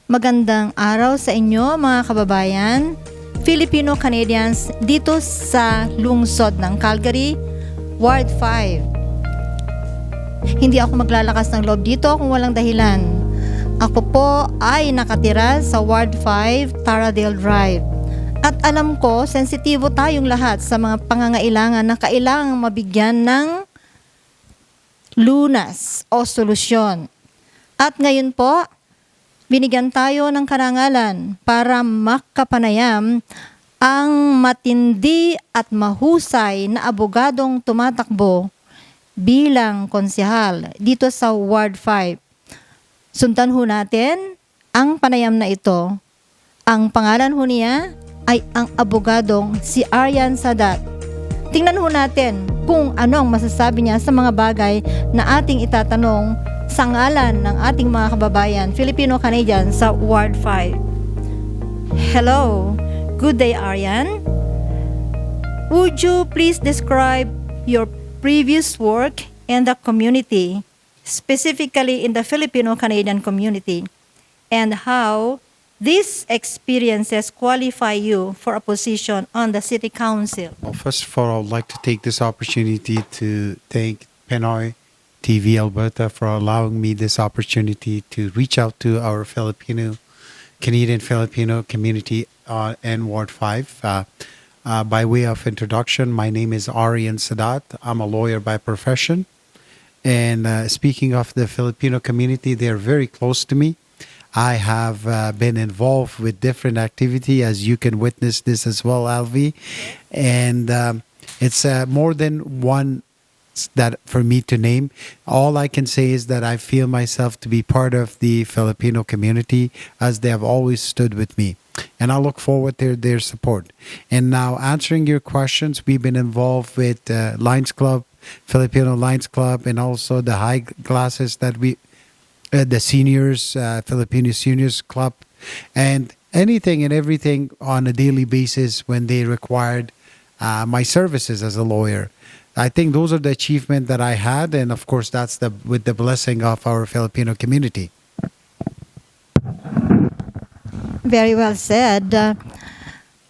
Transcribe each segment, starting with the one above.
Magandang araw sa inyo mga kababayan, Filipino-Canadians dito sa lungsod ng Calgary, Ward 5. Hindi ako maglalakas ng loob dito kung walang dahilan. Ako po ay nakatira sa Ward 5, Taradale Drive. At alam ko, sensitibo tayong lahat sa mga pangangailangan na kailangang mabigyan ng lunas o solusyon. At ngayon po, binigyan tayo ng karangalan para makapanayam ang matindi at mahusay na abogadong tumatakbo bilang konsehal dito sa Ward 5. Sundan ho natin ang panayam na ito. Ang pangalan ho niya ay ang abogadong si ARYAN SADAT. Tingnan ho natin kung ano ang masasabi niya sa mga bagay na ating itatanong sa ngalan ng ating mga kababayan, Filipino-Canadian sa Ward 5. Hello, good day ARYAN. Would you please describe your previous work in the community, specifically in the Filipino-Canadian community, and how these experiences qualify you for a position on the City Council? Well, first of all, I would like to take this opportunity to thank PInoy TV Alberta for allowing me this opportunity to reach out to our Canadian Filipino community in Ward 5. By way of introduction, my name is ARYAN SADAT. I'm a lawyer by profession. And speaking of the Filipino community, they're very close to me. I have been involved with different activity, as you can witness this as well, Alvi. And it's more than one that for me to name. All I can say is that I feel myself to be part of the Filipino community, as they have always stood with me. And I look forward to their support. And now, answering your questions, we've been involved with Lions Club, Filipino Lions Club, and also the high classes that the seniors, Filipino Seniors Club, and anything and everything on a daily basis when they required my services as a lawyer. I think those are the achievements that I had, and of course, that's with the blessing of our Filipino community. Very well said.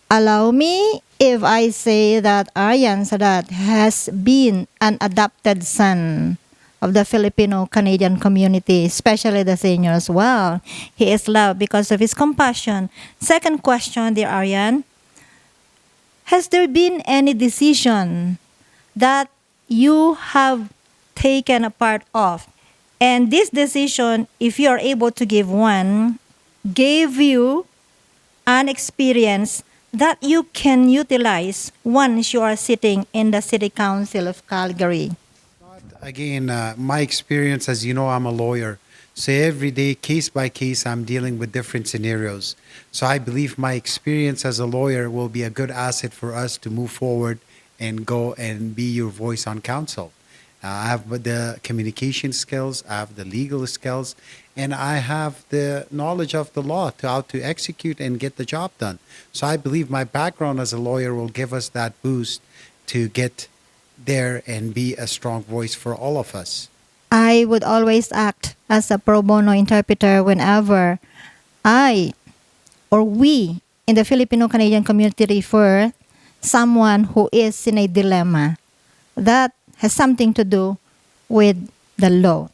Allow me if I say that ARYAN SADAT has been an adopted son of the Filipino-Canadian community, especially the seniors. Well, he is loved because of his compassion. Second question, dear ARYAN. Has there been any decision that you have taken a part of, and this decision, if you are able to give one, gave you an experience that you can utilize once you are sitting in the City Council of Calgary? Again, my experience, as you know, I'm a lawyer. So every day, case by case, I'm dealing with different scenarios. So I believe my experience as a lawyer will be a good asset for us to move forward and go and be your voice on council. I have the communication skills, I have the legal skills, and I have the knowledge of the law to how to execute and get the job done. So I believe my background as a lawyer will give us that boost to get there and be a strong voice for all of us. I would always act as a pro bono interpreter whenever I or we in the Filipino-Canadian community refer someone who is in a dilemma that has something to do with the law.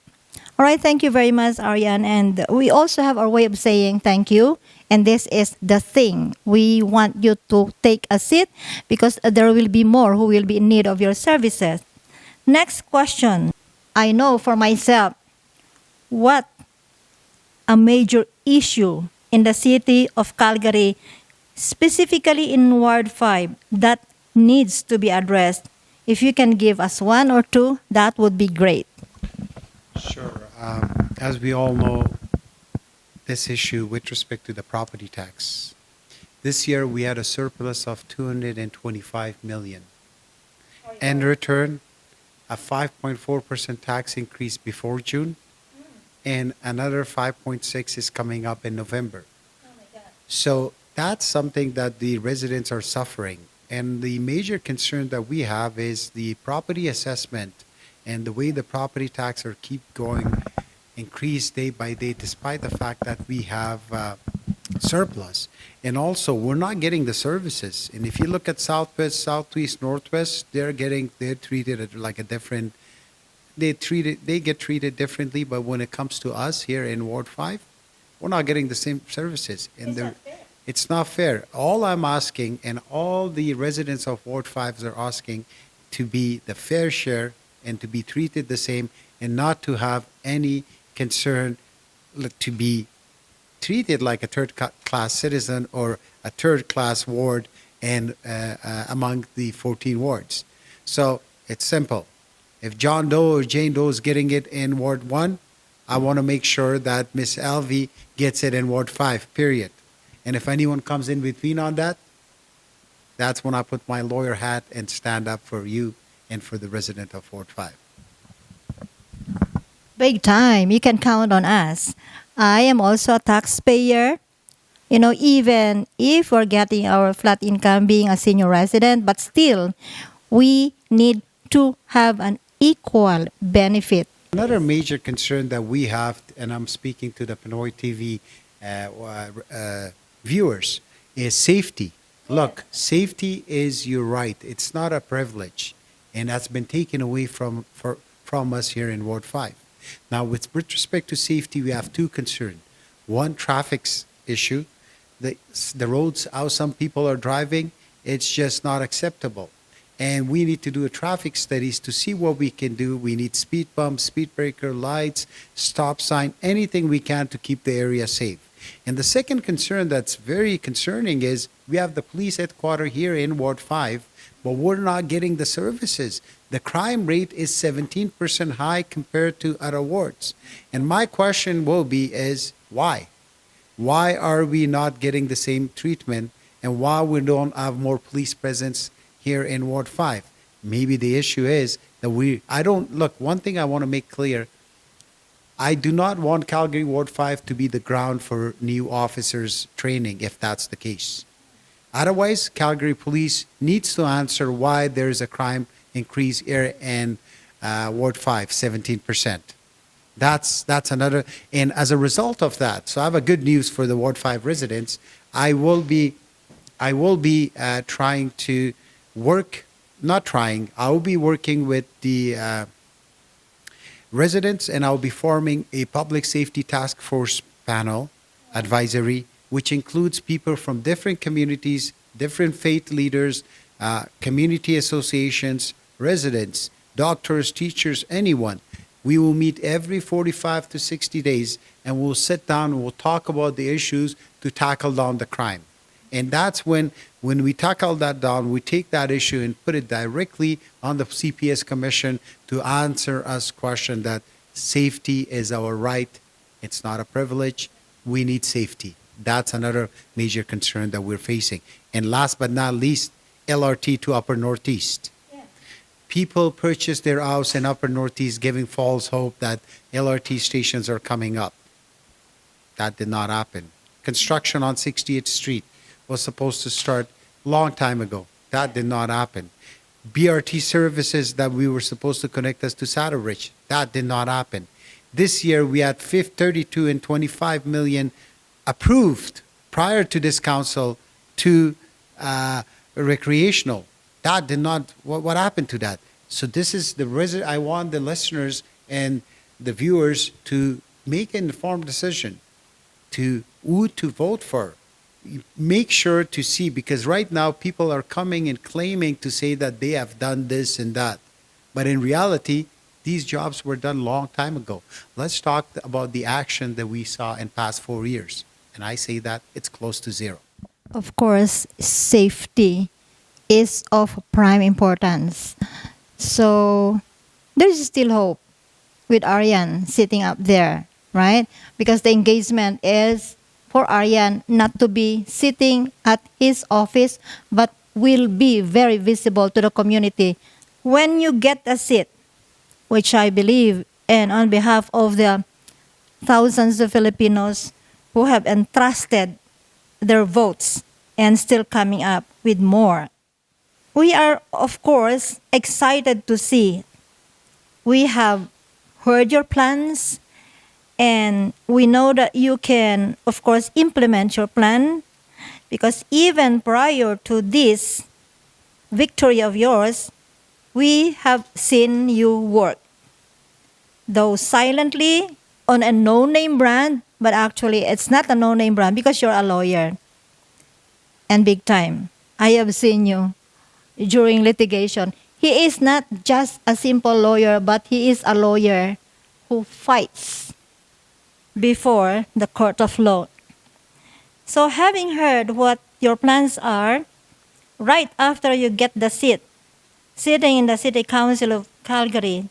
All right, thank you very much, ARYAN. And we also have our way of saying thank you. And this is the thing. We want you to take a seat because there will be more who will be in need of your services. Next question. I know for myself what a major issue in the city of Calgary, specifically in Ward 5, that needs to be addressed. If you can give us one or two, that would be great. Sure. As we all know, this issue with respect to the property tax. This year, we had a surplus of 225 million. In return, a 5.4% tax increase before June, and another 5.6 is coming up in November. Oh my God. So that's something that the residents are suffering. And the major concern that we have is the property assessment and the way the property tax are keep going increase day by day, despite the fact that we have surplus. And also, we're not getting the services. And if you look at Southwest, Southeast, Northwest, they're treated like a different. They get treated differently. But when it comes to us here in Ward 5, we're not getting the same services. And it's not fair. All I'm asking, and all the residents of Ward 5 are asking, to be the fair share and to be treated the same, and not to have any concern to be treated like a third-class citizen or a third-class ward and among the 14 wards. So it's simple. If John Doe or Jane Doe is getting it in Ward 1, I want to make sure that Miss Alvy gets it in Ward 5, period. And if anyone comes in between on that, that's when I put my lawyer hat and stand up for you and for the resident of Ward 5. Big time. You can count on us. I am also a taxpayer. You know, even if we're getting our flat income being a senior resident, but still, we need to have an equal benefit. Another major concern that we have, and I'm speaking to the PInoy TV viewers, is safety. Look, safety is your right. It's not a privilege, and that's been taken away from us here in Ward 5. Now, with respect to safety, we have two concerns. One, traffic issue. The roads, how some people are driving, it's just not acceptable. And we need to do a traffic studies to see what we can do. We need speed bumps, speed breaker, lights, stop sign, anything we can to keep the area safe. And the second concern that's very concerning is we have the police headquarters here in Ward 5, but we're not getting the services. The crime rate is 17% high compared to other wards. And my question will be is why? Why are we not getting the same treatment, and why we don't have more police presence here in Ward 5? Maybe the issue is that one thing I want to make clear, I do not want Calgary Ward 5 to be the ground for new officers training, if that's the case. Otherwise, Calgary Police needs to answer why there is a crime increase here in Ward 5, 17%. That's another, and as a result of that, so I have a good news for the Ward 5 residents. I will be trying to work, not trying, I will be working with the residents, and I'll be forming a public safety task force panel advisory, which includes people from different communities, different faith leaders, community associations, residents, doctors, teachers, anyone. We will meet every 45 to 60 days, and we'll sit down and we'll talk about the issues to tackle down the crime. And that's when we tackle that down, we take that issue and put it directly on the CPS Commission to answer us question that safety is our right. It's not a privilege. We need safety. That's another major concern that we're facing. And last but not least, LRT to Upper Northeast. People purchase their house in Upper Northeast giving false hope that LRT stations are coming up. That did not happen. Construction on 68th Street was supposed to start long time ago. That did not happen. BRT services that we were supposed to connect us to SADAT, that did not happen. This year we had 32 and 25 million approved prior to this council to recreational. That did not, what happened to that? So this is I want the listeners and the viewers to make an informed decision to who to vote for. Make sure to see, because right now people are coming and claiming to say that they have done this and that. But in reality, these jobs were done long time ago. Let's talk about the action that we saw in past 4 years. And I say that it's close to zero. Of course, safety is of prime importance. So there's still hope with ARYAN sitting up there, right? Because the engagement is for ARYAN not to be sitting at his office, but will be very visible to the community. When you get a seat, which I believe, and on behalf of the thousands of Filipinos who have entrusted their votes and still coming up with more, we are, of course, excited to see. We have heard your plans, And we know that you can, of course, implement your plan, because even prior to this victory of yours, we have seen you work. Though silently on a no-name brand, but actually it's not a no-name brand because you're a lawyer. And big time. I have seen you during litigation. He is not just a simple lawyer, but he is a lawyer who fights before the court of law. So having heard what your plans are, right after you get the seat, sitting in the City Council of Calgary,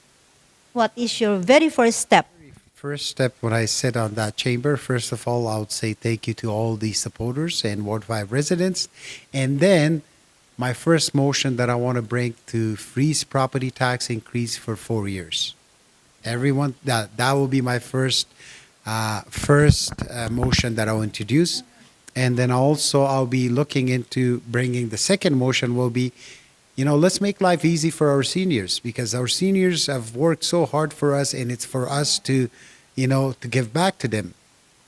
what is your very first step? First step when I sit on that chamber, first of all, I would say thank you to all the supporters and Ward 5 residents. And then my first motion that I want to bring to freeze property tax increase for 4 years. Everyone, that will be my first motion that I'll introduce. And then also I'll be looking into bringing the second motion will be, let's make life easy for our seniors, because our seniors have worked so hard for us, and it's for us to give back to them.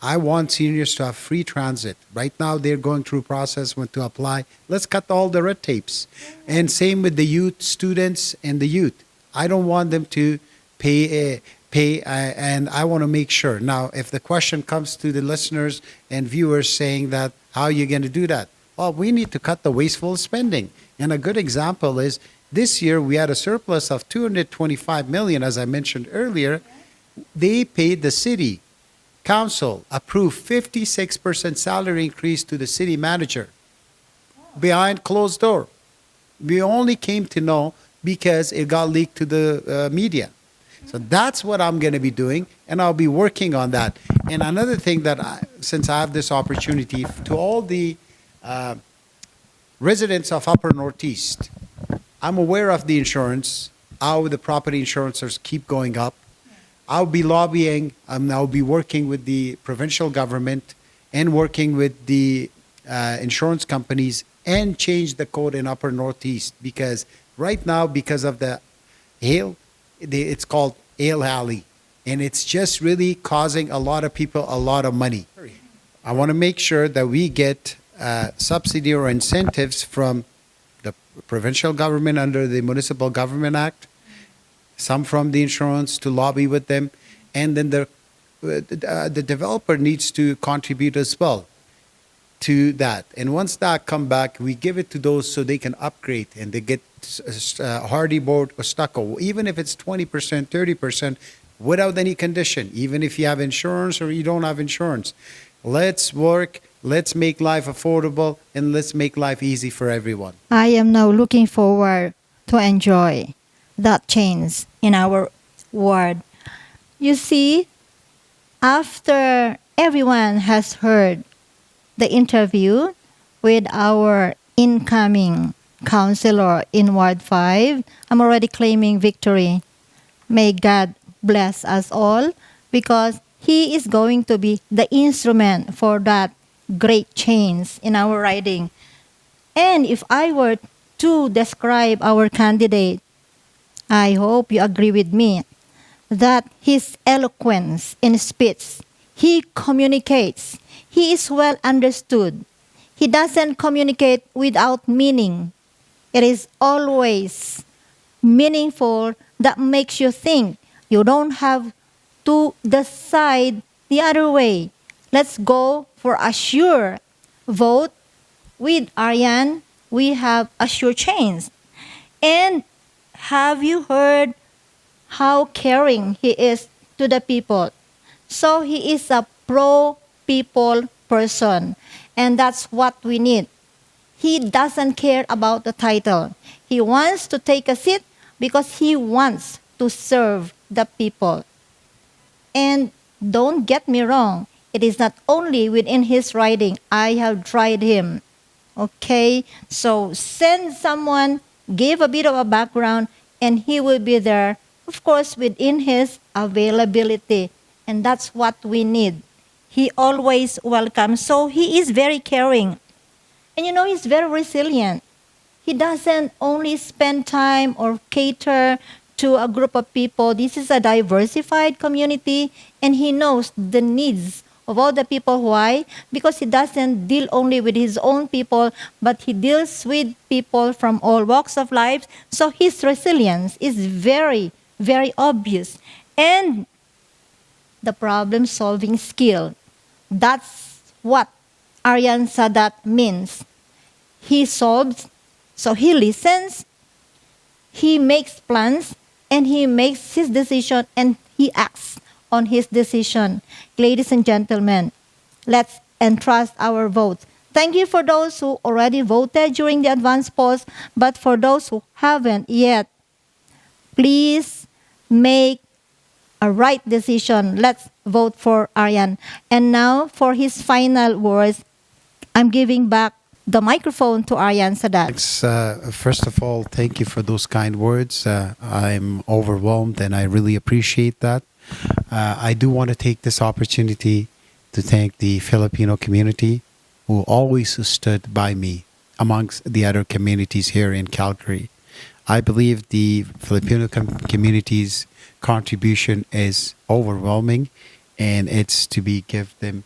I want seniors to have free transit. Right now, they're going through a process when to apply. Let's cut all the red tapes. And same with the youth, students and the youth. I don't want them to pay, and I want to make sure. Now, if the question comes to the listeners and viewers saying that, how are you going to do that? Well, we need to cut the wasteful spending. And a good example is this year we had a surplus of $225 million, as I mentioned earlier. They paid the city council, approved 56% salary increase to the city manager behind closed door. We only came to know because it got leaked to the media. So that's what I'm going to be doing, and I'll be working on that. And another thing that, since I have this opportunity, to all the residents of Upper Northeast, I'm aware of the insurance, how the property insurances keep going up. I'll be lobbying, I'll be working with the provincial government and working with the insurance companies and change the code in Upper Northeast, because right now, because of the hail, it's called Ale Alley, and it's just really causing a lot of people a lot of money. I want to make sure that we get subsidy or incentives from the provincial government under the Municipal Government Act, some from the insurance to lobby with them, and then the developer needs to contribute as well to that. And once that come back, we give it to those so they can upgrade and they get hardy board or stucco, even if it's 20%, 30%, without any condition, even if you have insurance or you don't have insurance. Let's work, let's make life affordable, and let's make life easy for everyone. I am now looking forward to enjoy that change in our ward. You see, after everyone has heard the interview with our incoming councilor in Ward 5, I'm already claiming victory. May God bless us all, because he is going to be the instrument for that great change in our riding. And if I were to describe our candidate, I hope you agree with me that his eloquence in speech, he communicates, he is well understood. He doesn't communicate without meaning. It is always meaningful, that makes you think. You don't have to decide the other way. Let's go for a sure vote. With ARYAN, we have a sure change. And have you heard how caring he is to the people? So he is a pro-people person, and that's what we need. He doesn't care about the title. He wants to take a seat because he wants to serve the people. And don't get me wrong, it is not only within his riding. I have tried him. Okay? So send someone, give a bit of a background, and he will be there, of course, within his availability. And that's what we need. He always welcomes. So he is very caring. And he's very resilient. He doesn't only spend time or cater to a group of people. This is a diversified community, and he knows the needs of all the people. Why? Because he doesn't deal only with his own people, but he deals with people from all walks of life. So his resilience is very, very obvious. And the problem-solving skill, that's what ARYAN SADAT means. He solves, so he listens, he makes plans, and he makes his decision, and he acts on his decision. Ladies and gentlemen, let's entrust our votes. Thank you for those who already voted during the advance polls, but for those who haven't yet, please make a right decision. Let's vote for ARYAN. And now, for his final words, I'm giving back the microphone to ARYAN SADAT. First of all, thank you for those kind words. I'm overwhelmed and I really appreciate that. I do want to take this opportunity to thank the Filipino community who always stood by me amongst the other communities here in Calgary. I believe the Filipino community's contribution is overwhelming, and it's to be give them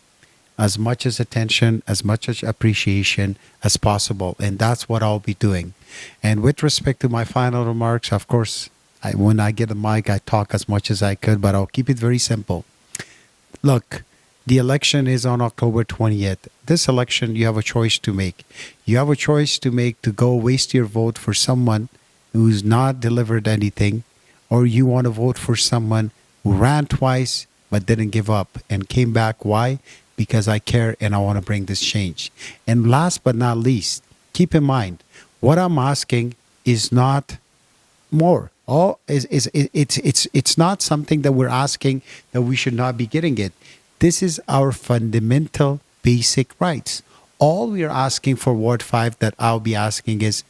as much as attention, as much as appreciation as possible. And that's what I'll be doing. And with respect to my final remarks, of course, when I get a mic, I talk as much as I could, but I'll keep it very simple. Look, the election is on October 20th. This election, you have a choice to make. You have a choice to make to go waste your vote for someone who's not delivered anything, or you want to vote for someone who ran twice but didn't give up and came back. Why? Because I care and I want to bring this change. And last but not least, keep in mind, what I'm asking is not more. It's not something that we're asking that we should not be getting it. This is our fundamental basic rights. All we are asking for Ward 5 that I'll be asking is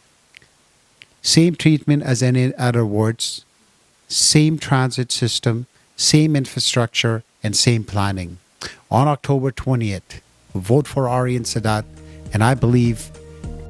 same treatment as any other wards, same transit system, same infrastructure, and same planning. On October 20th, vote for ARYAN SADAT, and I believe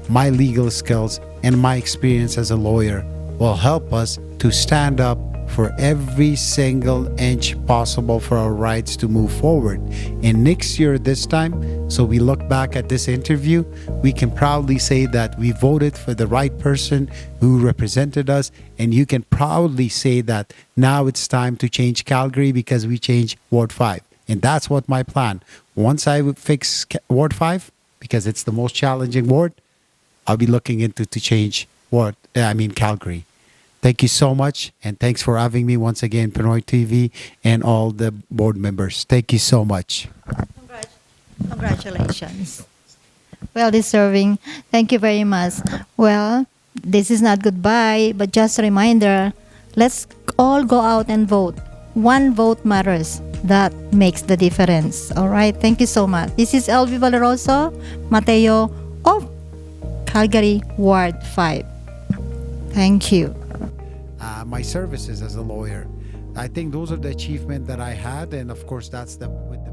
my legal skills and my experience as a lawyer will help us to stand up for every single inch possible for our rights to move forward. And next year, this time, so we look back at this interview, we can proudly say that we voted for the right person who represented us, and you can proudly say that now it's time to change Calgary because we changed Ward 5. And that's what my plan. Once I fix Ward 5, because it's the most challenging ward, I'll be looking into to change Calgary. Thank you so much, and thanks for having me once again, PInoy TV, and all the board members. Thank you so much. Congratulations. Well deserving. Thank you very much. Well, this is not goodbye, but just a reminder, let's all go out and vote. One vote matters. That makes the difference. All right. Thank you so much. This is LV Valeroso Mateo of Calgary Ward 5. Thank you. My services as a lawyer, I think those are the achievements that I had, and of course that's with the